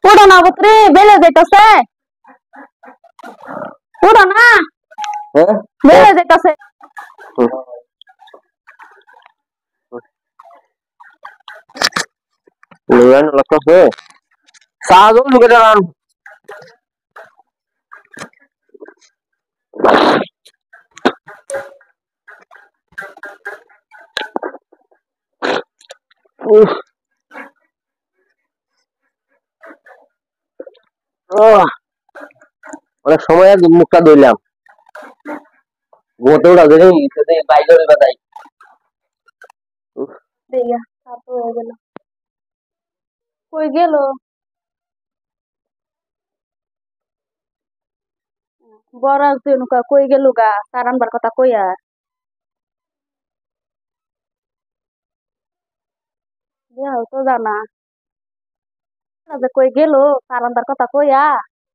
উড়ো না পুত্রি বেলে যাইতাছে উড়ো না বেলে যাইতাছে Luan lekas deh. Satu juga dalam. অনেক সময় আর মুখটা ধুইলাম গোতে উড়া ধরে সেটা বাইরে বাদাই দেয়া তারপর হয়ে গেল কই গেল বড় তেনুকা কই গেল গা তার আনবার কথা কইয়া দেয়া তো জানা কই গেল তার আনবার কথা কইয়া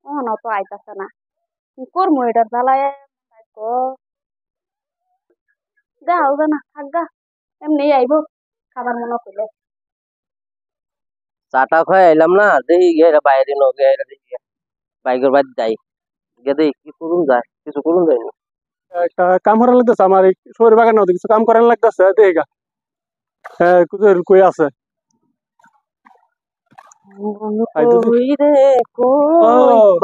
ওহন তো আইতাছে না কি করবো এটার জ্বালায় দেখাও জানা থাকগা এমনি আইবো খাবার মনে করলে চাটা খাই এলাম না দেখি গিয়ে বাইরে নো গিয়ে দেখি বাইকের বাদ যাই গিয়ে দেখি কি করুন যায় কিছু করুন যায়নি একটা কাম করার লাগতেছে আমার এই শহরের বাগানে কিছু কাম করার লাগতেছে দেখা হ্যাঁ কুজের কই আছে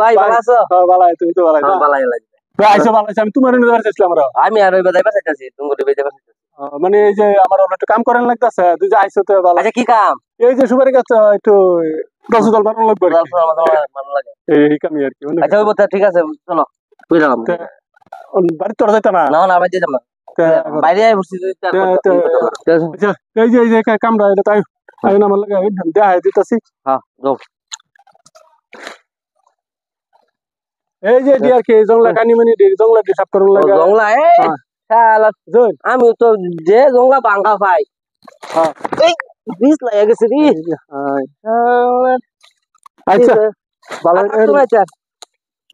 ভাই ভালো আছো বালাই তুমি তো বালাই ভালাই লাগবে আইসো ভালো আছি আমি তোমার নিতে চাইছিলাম আমি আর ওই বাজাই পাঠাইতাছি তুমি বেজে পাঠাইতাছি মানে এই যে আমার একটু কাম করার লাগতেছে তুই যে আইসো তো ভালো আচ্ছা কি কাম এই যে সুপারি গাছ একটু রসদল বানানো লাগবে ভালো লাগে এই কামই আর কি আচ্ছা ওই কথা ঠিক আছে চলো বুঝলাম বাড়ি তোরা যাইতা না না না বাইরে যাম না বাইরে আই বসছি এই যে কামরা এটা তাই আই না আমার লাগে দেখাই দিতেছি হ্যাঁ যাও এই যে ডিয়ার কে জংলা কানিমনি জংলা দি সাফ করুন লাগে জংলা শালা জল আমি তো যে জংলা ভাঙা পাই হ্যাঁ এই বিষ লাগে গেছে রে আচ্ছা ভালো আচ্ছা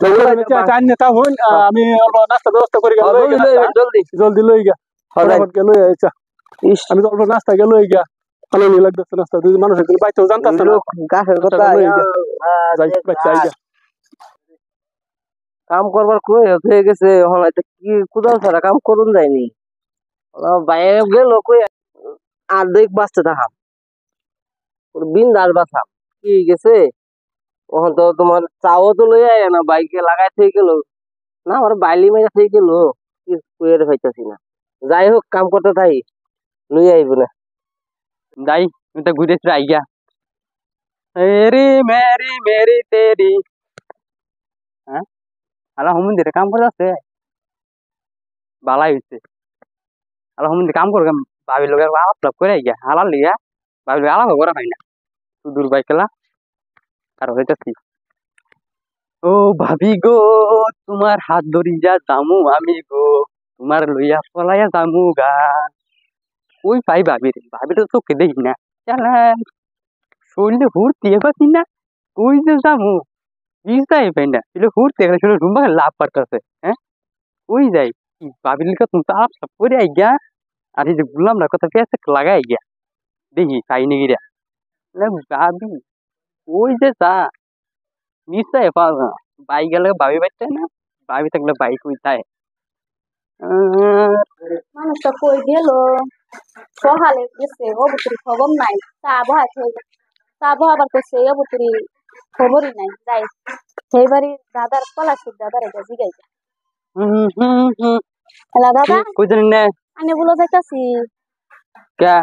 জংলা নিচে চান নেতা হন আমি অল্প নাস্তা ব্যবস্থা করি গেল জলদি জলদি লই গা ফটাফট গেল আচ্ছা আমি তো অল্প নাস্তা গেল গা ভালো লাগতেছে নাস্তা দুই মানুষ একদিন বাইতেও জানতাছ না গাছের কথা যাই বাচ্চা আইগা কাম করবার কই হয়ে গেছে এখন এটা কি কুদাল ছাড়া কাম করুন যায়নি বাইরে গেল কই আর দেখ বাঁচতে থাকাম বিন দাস বাঁচাম কি গেছে ওখান তো তোমার চাও তো লই আয় না বাইকে লাগাই থেকে গেল না আমার বাইলি মেরে থেকে গেল কি কুয়ের হইতাছি না যাই হোক কাম করতে থাই লই আইব না যাই তুমি তো ঘুরে ফিরে আইগা রে মেরি মেরি তেরি হ্যাঁ আলা হুমন্দিরে কাম করে আছে বালাই হইছে আলা হুমন্দি কাম করে ভাবি লোক আলাপ লাভ করে আইগা হালাল লিগা ভাবি লোক আলাপ করা হয় না সুদূর বাইকেলা আর হইতাছি ও ভাবি গো তোমার হাত ধরিয়া যামু আমি গো তোমার লইয়া পলাইয়া যামু গা ওই পাই ভাবি রে ভাবি তো চোখে দেখি না শরীরে হুড়তে পারছি না ওই যে যামু বিজদাই পাই না এগুলো হুড়তে গেলে শুনে রুম্বা লাভ পারতেছে হ্যাঁ ওই যাই ভাবির লিখা তুমি তো আলাপ সাপ করে আই গিয়া আর এই যে বললাম না কথা পেঁয়াজ লাগাই গিয়া দেখি খাই নি গিয়া ভাবি ওই যে যা নিশ্চয় পাওয়া না বাইক গেলে ভাবি বাইতে না ভাবি থাকলে বাইক ওই যায় মানুষটা কই গেল সকালে গেছে অবতরি খবর নাই তা আবহাওয়ার করছে অবতরি খবরই নাই যাই সেই বাড়ি দাদার পলাশির দাদার এটা জিগাই হ্যালো দাদা কই জানি না আমি বলে যাইতাছি কে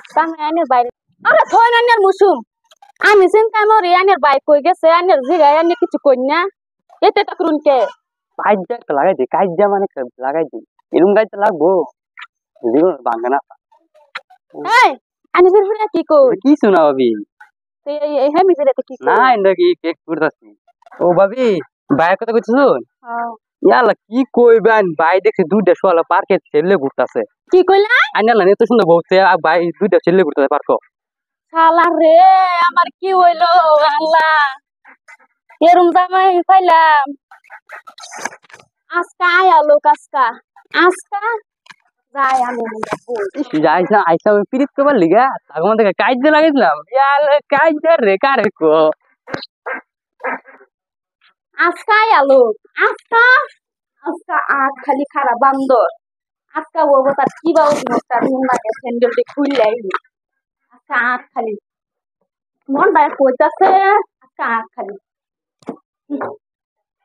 কামে আইনের বাইরে আরে থই আইনের মুসুম আমি চিন্তা মরি আইনের বাইক কই গেছে আইনের জিগাই আইনে কিছু কই না এতে তো করুন কে কাইজা লাগাই দে কাইজা মানে লাগাই দে এরকম গাইতে লাগবো জীবন ভাঙে না এই আমি ফিরে কি কই কি শোনা ভাবি এই হেমি ফিরে কি কই না ইন্দা কি কেক করতাছি ও ভাবি বাইরের কথা কইছ হ্যাঁ ইয়ালা কি কইবেন ভাই দেখছি দুইটা সোয়ালা পার্কে ছেলে ঘুরতাছে কি কইলা আইনালা এত সুন্দর বলছে আর ভাই দুইটা ছেলে ঘুরতাছে পার্ক শালা রে আমার কি হইলো আল্লাহ এরম জামাই পাইলাম আজকা আয়া লোক আজকা যাই আমি যাইছা আইসা আমি পিরিত করবার লিগা তার মধ্যে কাইজা লাগাইছিলাম ইয়ালে কাইজা রে কারে কো আজকাই আলো আজকা আজকা আট খালি খারাপ বান্দর আজকা ও তার কি বা অভিনয়টা মন লাগে স্যান্ডেলটি খুললাই আজকা আট খালি মন বাইরে কইতাছে আজকা আট খালি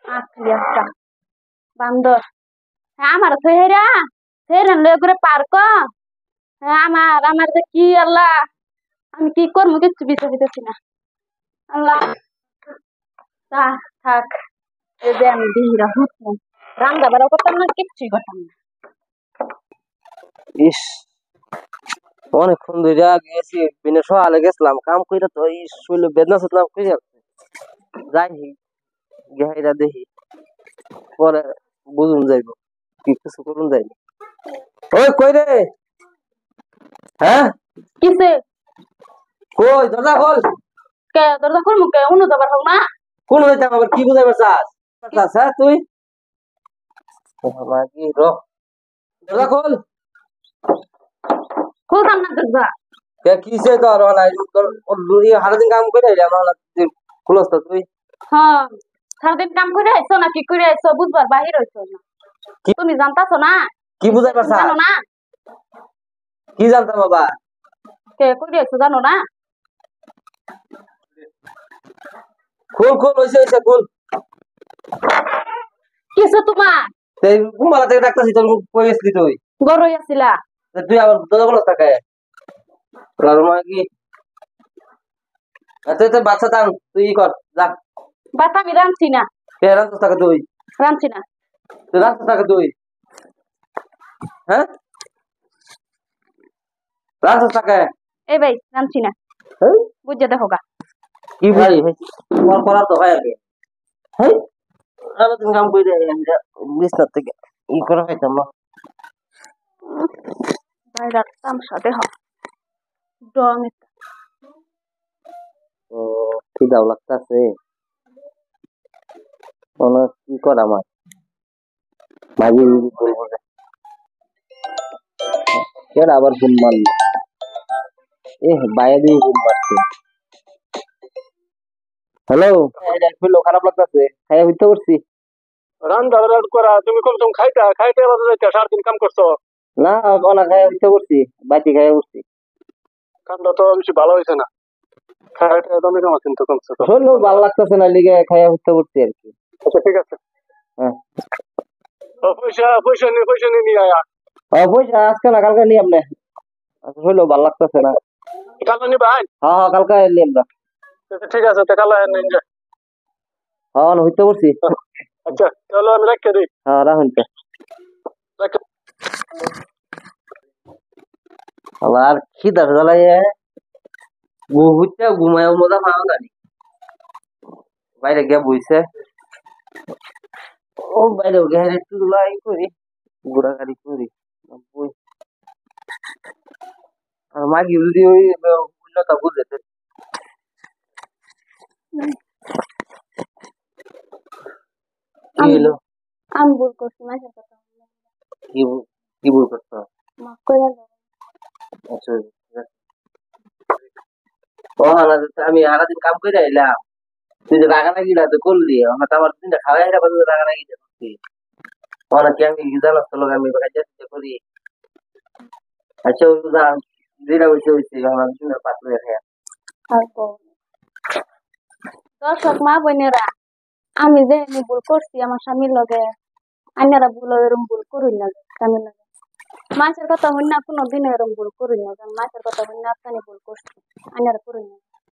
আট খালি আজকা বান্দর হ্যাঁ আমার তো হেরা হেরেন লয়ে করে পার্ক হ্যাঁ আমার যে কি আল্লাহ আমি কি করবো কিচ্ছু বিচার দিতেছি না আল্লাহ থাক এই যে আমি দিহিরা হুকমু রান্না বাড়াও করতাম না কিচ্ছুই করতাম না ইস অনেকক্ষণ ধরে গেছি বিনে সকালে গেছিলাম কাম কইরা তো এই শরীরে বেদনা সেদনা কই যাচ্ছে যাই গেহাইরা দেখি পরে বুঝুন যাইব কি কিছু করুন যাইব ওই কই রে হ্যাঁ কিসে কই দরজা খোল কে দরজা খুলমু কে উনু যাবার হোক না কোন হইতাম আবার কি বুঝাইবার চাস হ্যাঁ তুই বাবা কি দরজা খোল খুলতাম না দরজা কে কিসে তোর হলাই তোর হারাদিন কাম করে আইলাম হলা খুলস তো তুই হ্যাঁ সারাদিন কাম করে আইছো না কি করে আইছো বুঝবার বাহির হইছো না তুমি জানতাছো না কি বুঝাইবার চাস জানো না কি জানতাম বাবা কে করে আইছো জানো না খুল হইছে খুল কিছু তোমার তুই ঘুমালা থেকে ডাক্তার তোর কই গেছিলি তুই গরই আছিলা তুই আবার দরজা খোলস তাকে লালমা কি তুই তো বাচ্চা টান তুই কর যা বাতা আমি রাঁধছি না কে রাখছিস তাকে তুই রাঁধছি না তুই রাখছিস তাকে তুই হ্যাঁ রাখছিস তাকে এই ভাই রাঁধছি না হ্যাঁ বুঝে দেখো গা কি ভাই কল করা তো হয় আগে হ্যাঁ আরো তুমি কাম করে বিছনার থেকে ই করা হইতাম না ভাই রাখতাম সাথে হ ডং ও কি দাও লাগতাছে কোন কি কর আমার মাঝে বলবো কেন আবার ফোন মারল বাইরে দিয়ে ফোন মারছে হ্যালো খারাপ লাগতেছে খাইয়া হইতে করছি রান্না করা তুমি কম খাইতে বাজে যাইতে সারাদিন কাম করছো না অনা খাইয়া হইতে করছি বাতি খাইয়া উঠছি কামটা তো বেশি ভালো হয়েছে না খাইতে দামে কাম আছেন তো কমছে তো শোনো ভালো লাগতেছে না লিগে খাইয়া হইতে করছি আর কি আচ্ছা ঠিক আছে হ্যাঁ পয়সা নিয়ে আয়া পয়সা আজকে না কালকে নিয়ে আপনি শোনো ভালো লাগতেছে না কালো নিবা হ্যাঁ কালকে নিয়ে আমরা ঠিক আছে তো কালো নিন যা হ্যাঁ হইতে করছি আচ্ছা চলো আমি রাখতে দিই হ্যাঁ রাখুন আবার খিদার জ্বালায় ঘুমায় মজা পাওয়া জানি বাইরে গিয়ে বইছে ও বাইরে গিয়ে একটু করি ঘোরাঘুরি করি বই আর মাগি যদি ওই উন্নতা বুঝে কি হলো আমি ভুল করছি মাসের কথা কি ভুল করছো মাফ করে দাও আচ্ছা ও আমি সারাদিন কাম করে আইলাম তুই যে রাগানাগি না তো করলি হয়তো আমার দিনটা খাওয়াই হেরা বাজে রাগানাগি করছি অনেকে আমি জানাস তো লোক আমি চেষ্টা করি আচ্ছা ওই যেটা হয়েছে আমার দিনের পাতলে খেয়া দর্শক মা বোনেরা আমি যে আমি ভুল করছি আমার স্বামীর লগে আইনারা ভুল এরম ভুল করুন না স্বামীর লগে মাছের কথা হইনা কোনো দিন এরম ভুল করুন না মাছের কথা হইনা আপনার ভুল করছি আইনারা করুন না